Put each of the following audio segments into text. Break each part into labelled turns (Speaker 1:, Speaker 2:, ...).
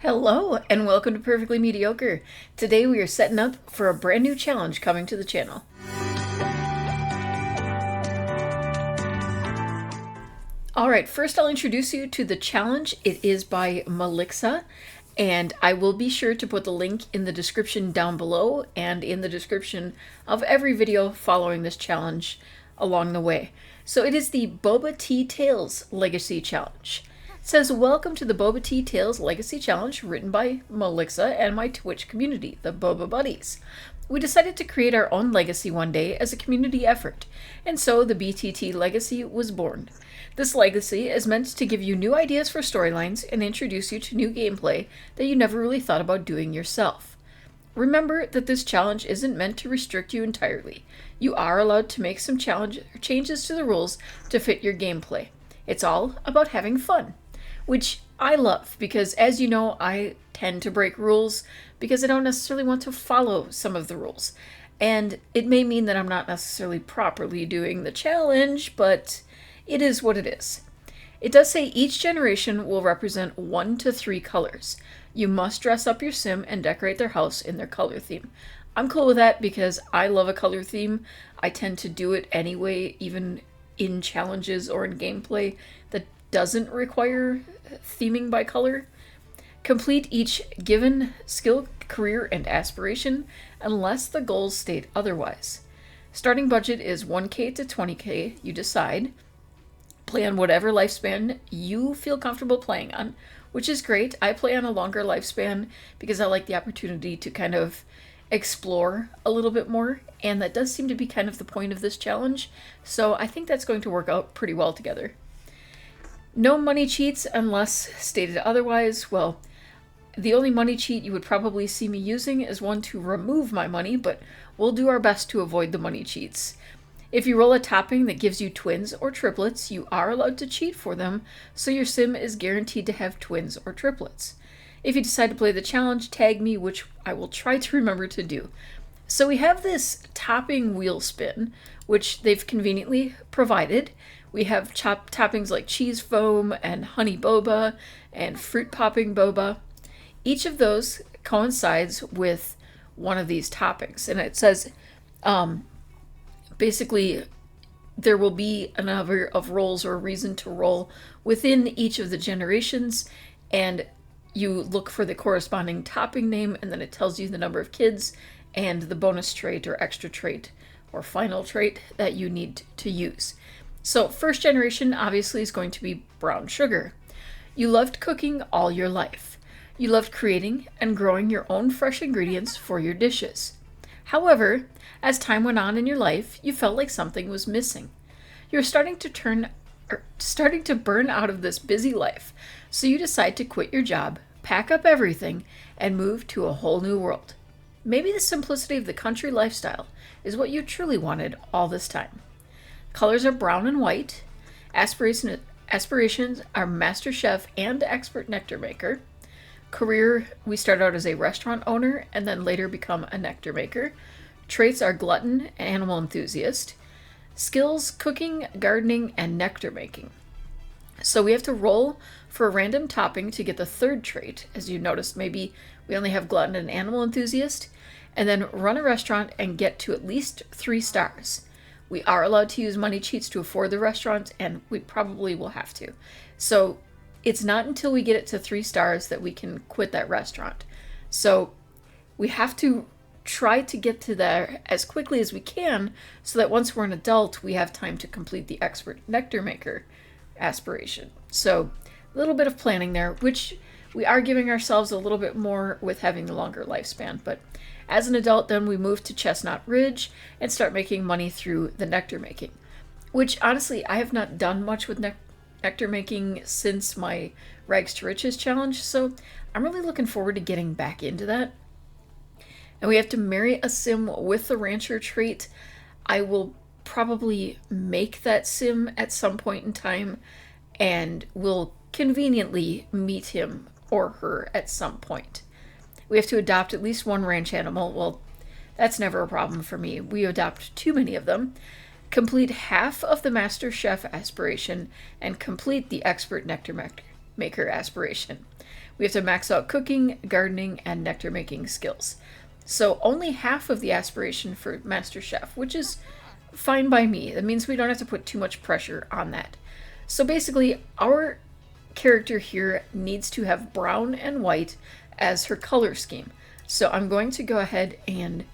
Speaker 1: Hello, and welcome to Perfectly Mediocre. Today we are setting up for a brand new challenge coming to the channel. Alright, first I'll introduce you to the challenge. It is by Melixa, and I will be sure to put the link in the description down below and in the description of every video following this challenge along the way. So it is the Boba Tea Tales Legacy Challenge. It says, welcome to the Boba Tea Tales Legacy Challenge, written by Melixa and my Twitch community, the Boba Buddies. We decided to create our own legacy one day as a community effort, and so the BTT Legacy was born. This legacy is meant to give you new ideas for storylines and introduce you to new gameplay that you never really thought about doing yourself. Remember that this challenge isn't meant to restrict you entirely. You are allowed to make some changes to the rules to fit your gameplay. It's all about having fun, which I love because, as you know, I tend to break rules because I don't necessarily want to follow some of the rules. And it may mean that I'm not necessarily properly doing the challenge, but it is what it is. It does say each generation will represent 1 to 3 colors. You must dress up your sim and decorate their house in their color theme. I'm cool with that because I love a color theme. I tend to do it anyway, even in challenges or in gameplay that doesn't require theming by color. Complete each given skill, career, and aspiration unless the goals state otherwise. Starting budget is 1k to 20k, you decide. Play on whatever lifespan you feel comfortable playing on, which is great. I play on a longer lifespan because I like the opportunity to kind of explore a little bit more, and that does seem to be kind of the point of this challenge, so I think that's going to work out pretty well together. No money cheats unless stated otherwise. Well, the only money cheat you would probably see me using is one to remove my money, but we'll do our best to avoid the money cheats. If you roll a topping that gives you twins or triplets, you are allowed to cheat for them, so your sim is guaranteed to have twins or triplets. If you decide to play the challenge, tag me, which I will try to remember to do. So we have this topping wheel spin, which they've conveniently provided. We have toppings like cheese foam and honey boba and fruit popping boba. Each of those coincides with one of these toppings, and it says basically there will be a number of rolls or a reason to roll within each of the generations, and you look for the corresponding topping name, and then it tells you the number of kids and the bonus trait or extra trait or final trait that you need to use. So first generation obviously is going to be brown sugar. You loved cooking all your life. You loved creating and growing your own fresh ingredients for your dishes. However, as time went on in your life, you felt like something was missing. You're starting to burn out of this busy life, so you decide to quit your job, pack up everything, and move to a whole new world. Maybe the simplicity of the country lifestyle is what you truly wanted all this time. Colors are brown and white. Aspirations are master chef and expert nectar maker. Career, we start out as a restaurant owner and then later become a nectar maker. Traits are glutton and animal enthusiast. Skills, cooking, gardening, and nectar making. So we have to roll for a random topping to get the third trait. As you noticed, maybe we only have glutton and animal enthusiast, and then run a restaurant and get to at least 3 stars. We are allowed to use money cheats to afford the restaurant, and we probably will have to. So it's not until we get it to 3 stars that we can quit that restaurant. So we have to try to get to there as quickly as we can so that once we're an adult, we have time to complete the expert nectar maker aspiration. So a little bit of planning there, which we are giving ourselves a little bit more with having the longer lifespan. But as an adult, then we move to Chestnut Ridge and start making money through the nectar making, which honestly, I have not done much with nectar making since my Rags to Riches challenge, so I'm really looking forward to getting back into that. And we have to marry a sim with the rancher trait. I will probably make that sim at some point in time, and will conveniently meet him or her at some point. We have to adopt at least 1 ranch animal. Well, that's never a problem for me. We adopt too many of them. Complete half of the Master Chef aspiration and complete the Expert Nectar Maker aspiration. we have to max out cooking, gardening, and nectar making skills. So only half of the aspiration for Master Chef, which is fine by me. That means we don't have to put too much pressure on that. So basically, our character here needs to have brown and white as her color scheme. So I'm going to go ahead and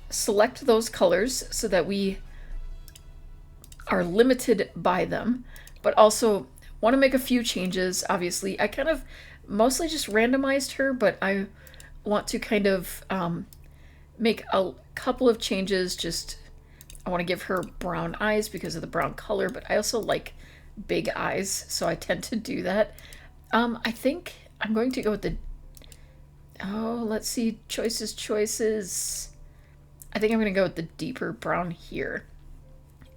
Speaker 1: select those colors so that we are limited by them, but also want to make a few changes. Obviously, I kind of mostly just randomized her, but I want to kind of make a couple of changes. Just I want to give her brown eyes because of the brown color, but I also like big eyes, so I tend to do that. I think I'm going to go with the, oh, let's see, choices. I think I'm going to go with the deeper brown here.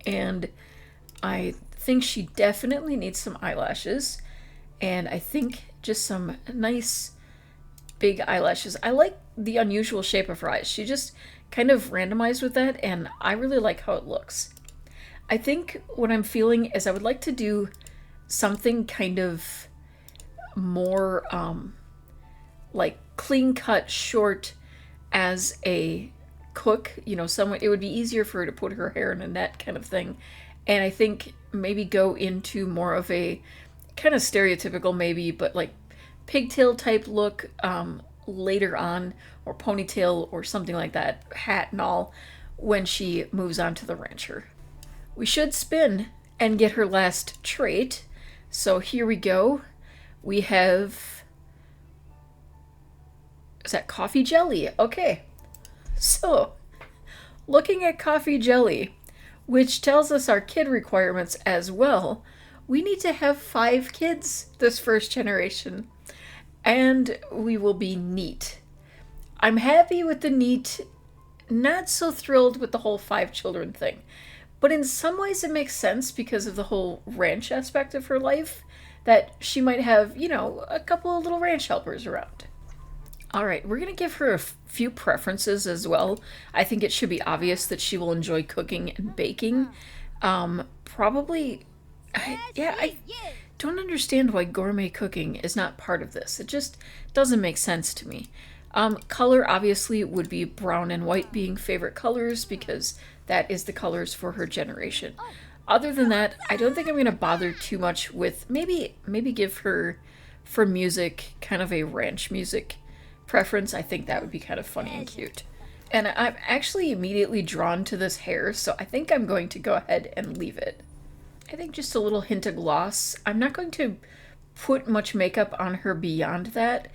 Speaker 1: And I think she definitely needs some eyelashes. And I think just some nice big eyelashes. I like the unusual shape of her eyes. She just kind of randomized with that, and I really like how it looks. I think what I'm feeling is I would like to do something kind of more like clean cut short as a cook, you know, someone, it would be easier for her to put her hair in a net kind of thing. And I think maybe go into more of a kind of stereotypical maybe, but like pigtail type look later on, or ponytail or something like that, hat and all, when she moves on to the rancher. We should spin and get her last trait. So here we go. We have, is that coffee jelly? Okay. So, looking at coffee jelly, which tells us our kid requirements as well, we need to have 5 kids this first generation, and we will be neat. I'm happy with the neat, not so thrilled with the whole 5 children thing. But in some ways it makes sense because of the whole ranch aspect of her life, that she might have, you know, a couple of little ranch helpers around. All right, we're going to give her a few preferences as well. I think it should be obvious that she will enjoy cooking and baking. Probably, I don't understand why gourmet cooking is not part of this. It just doesn't make sense to me. Color obviously would be brown and white being favorite colors because that is the colors for her generation. Other than that, I don't think I'm going to bother too much with, maybe give her, for music, kind of a ranch music preference. I think that would be kind of funny and cute. And I'm actually immediately drawn to this hair, so I think I'm going to go ahead and leave it. I think just a little hint of gloss. I'm not going to put much makeup on her beyond that.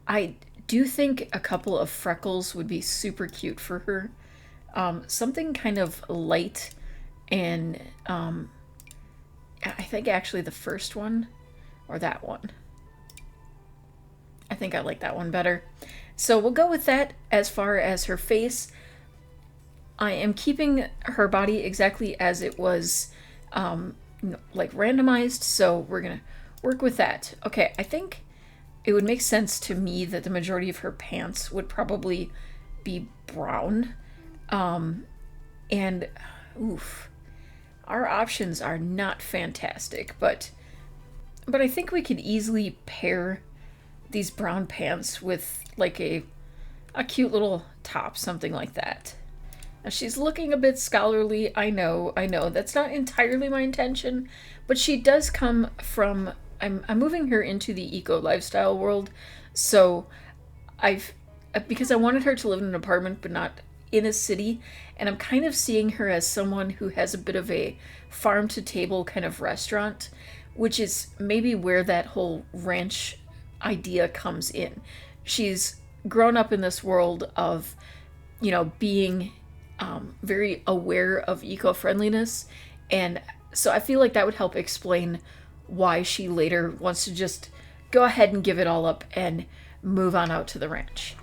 Speaker 1: I do think a couple of freckles would be super cute for her. Something kind of light, and I think actually the first one, or that one. I think I like that one better. So we'll go with that. As far as her face, I am keeping her body exactly as it was like randomized, so we're gonna work with that. Okay, I think it would make sense to me that the majority of her pants would probably be brown. And oof, our options are not fantastic, but I think we could easily pair these brown pants with like a cute little top, something like that. Now she's looking a bit scholarly. I know, that's not entirely my intention, but she does come from, I'm moving her into the eco lifestyle world, so because I wanted her to live in an apartment but not in a city, and I'm kind of seeing her as someone who has a bit of a farm to table kind of restaurant, which is maybe where that whole ranch idea comes in. She's grown up in this world of, you know, being very aware of eco-friendliness, and so I feel like that would help explain why she later wants to just go ahead and give it all up and move on out to the ranch.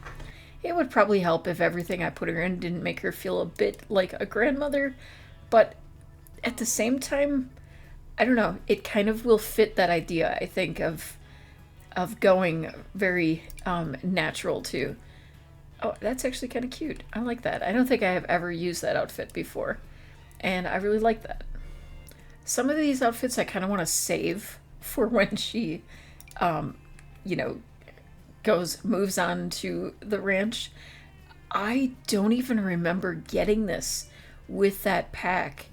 Speaker 1: It would probably help if everything I put her in didn't make her feel a bit like a grandmother, but at the same time, I don't know, it kind of will fit that idea, I think, of going very natural too. Oh, that's actually kind of cute. I like that. I don't think I have ever used that outfit before, and I really like that. Some of these outfits I kind of want to save for when she, you know, moves on to the ranch. I don't even remember getting this with that pack.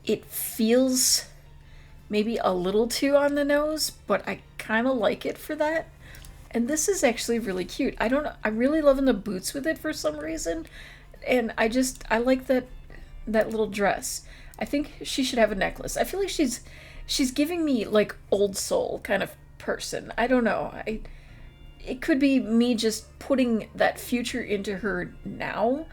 Speaker 1: It feels maybe a little too on the nose, but I kind of like it for that. And this is actually really cute. I don't know, I'm really loving the boots with it for some reason. And I like that little dress. I think she should have a necklace. I feel like she's giving me like old soul kind of person. I don't know. It could be me just putting that future into her now,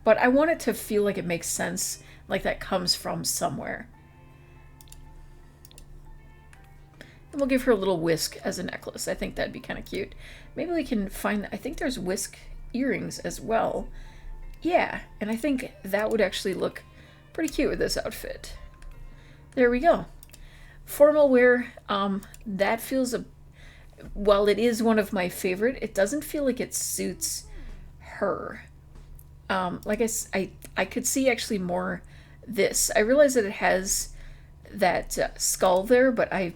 Speaker 1: but I want it to feel like it makes sense, like that comes from somewhere. And we'll give her a little whisk as a necklace. I think that'd be kind of cute. Maybe we can find, I think there's whisk earrings as well. Yeah, and I think that would actually look pretty cute with this outfit. There we go. Formal wear, that feels while it is one of my favorite, it doesn't feel like it suits her. Like I could see actually more this. I realize that it has that skull there, but I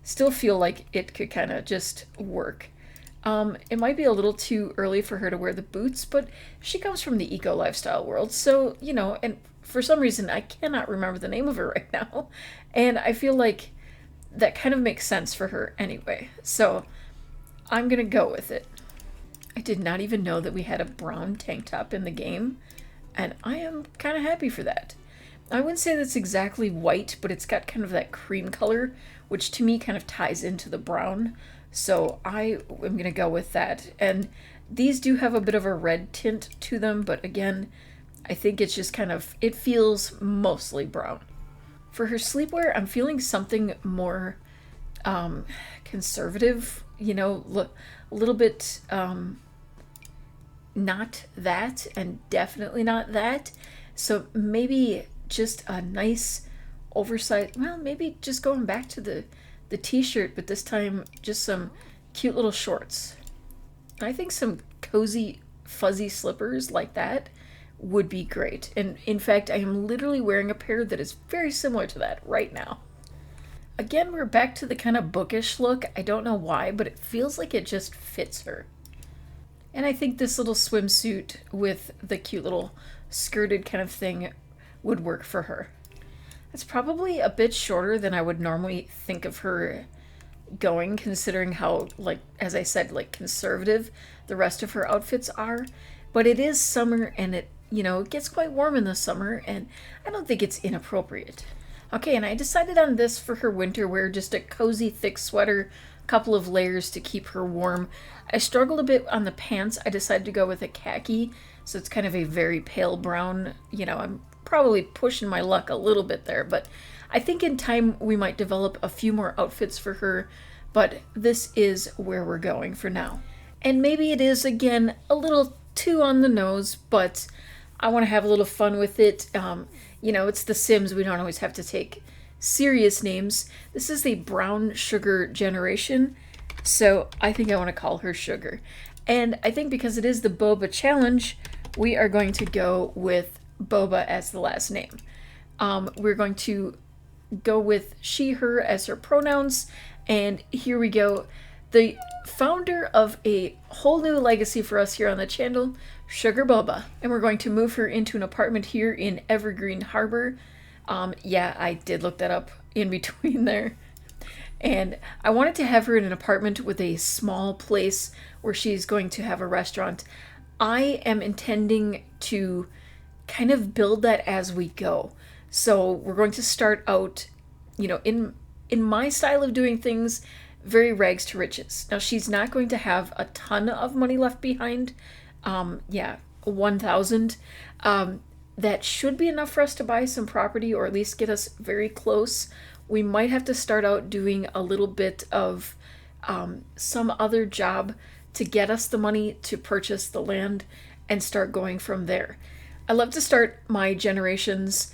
Speaker 1: still feel like it could kind of just work. It might be a little too early for her to wear the boots, but she comes from the eco lifestyle world, so, you know, and for some reason I cannot remember the name of her right now, and I feel like that kind of makes sense for her anyway, so I'm gonna go with it. I did not even know that we had a brown tank top in the game, and I am kind of happy for that. I wouldn't say that's exactly white, but it's got kind of that cream color, which to me kind of ties into the brown. So I am going to go with that. And these do have a bit of a red tint to them, but again, I think it's just kind of, it feels mostly brown. For her sleepwear, I'm feeling something more conservative, you know, a little bit not that, and definitely not that. So maybe just a nice oversized, well, maybe just going back to the t-shirt, but this time just some cute little shorts. I think some cozy fuzzy slippers like that would be great. And in fact, I am literally wearing a pair that is very similar to that right now. Again, we're back to the kind of bookish look. I don't know why, but it feels like it just fits her. And I think this little swimsuit with the cute little skirted kind of thing would work for her. It's probably a bit shorter than I would normally think of her going, considering how, like, as I said, like conservative the rest of her outfits are. But it is summer, and it, you know, it gets quite warm in the summer, and I don't think it's inappropriate. Okay, and I decided on this for her winter wear, just a cozy thick sweater, a couple of layers to keep her warm. I struggled a bit on the pants. I decided to go with a khaki, so it's kind of a very pale brown. You know, I'm probably pushing my luck a little bit there, but I think in time we might develop a few more outfits for her, but this is where we're going for now. And maybe it is, again, a little too on the nose, but I want to have a little fun with it. You know, it's The Sims. We don't always have to take serious names. This is the brown sugar generation, so I think I want to call her Sugar. And I think because it is the Boba challenge, we are going to go with Boba as the last name. We're going to go with she, her as her pronouns, and here we go. The founder of a whole new legacy for us here on the channel, Sugar Boba. And we're going to move her into an apartment here in Evergreen Harbor. Yeah, I did look that up in between there. And I wanted to have her in an apartment with a small place where she's going to have a restaurant. I am intending to kind of build that as we go. So we're going to start out, you know, in my style of doing things, very rags to riches. Now, she's not going to have a ton of money left behind. Yeah, 1,000. That should be enough for us to buy some property, or at least get us very close. We might have to start out doing a little bit of some other job to get us the money to purchase the land and start going from there. I love to start my generations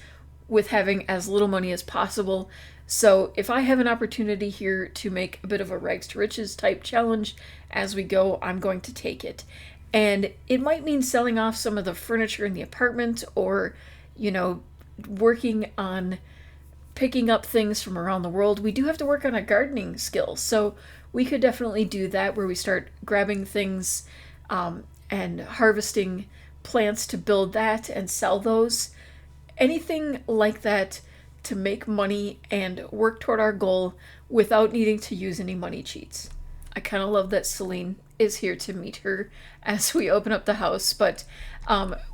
Speaker 1: with having as little money as possible. So if I have an opportunity here to make a bit of a rags to riches type challenge as we go, I'm going to take it. And it might mean selling off some of the furniture in the apartment, or, you know, working on picking up things from around the world. We do have to work on our gardening skills. So we could definitely do that, where we start grabbing things and harvesting plants to build that and sell those. Anything like that to make money and work toward our goal without needing to use any money cheats. I kind of love that Celine is here to meet her as we open up the house, but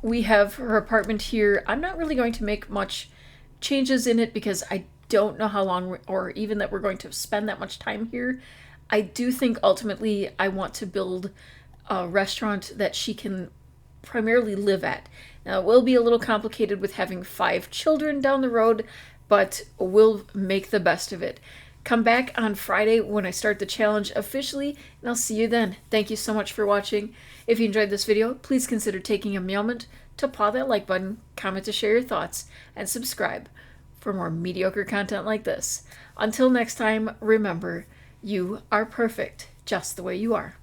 Speaker 1: we have her apartment here. I'm not really going to make much changes in it because I don't know how long or even that we're going to spend that much time here. I do think ultimately I want to build a restaurant that she can primarily live at. Now, it will be a little complicated with having 5 children down the road, but we'll make the best of it. Come back on Friday when I start the challenge officially, and I'll see you then. Thank you so much for watching. If you enjoyed this video, please consider taking a moment to paw that like button, comment to share your thoughts, and subscribe for more mediocre content like this. Until next time, remember, you are perfect just the way you are.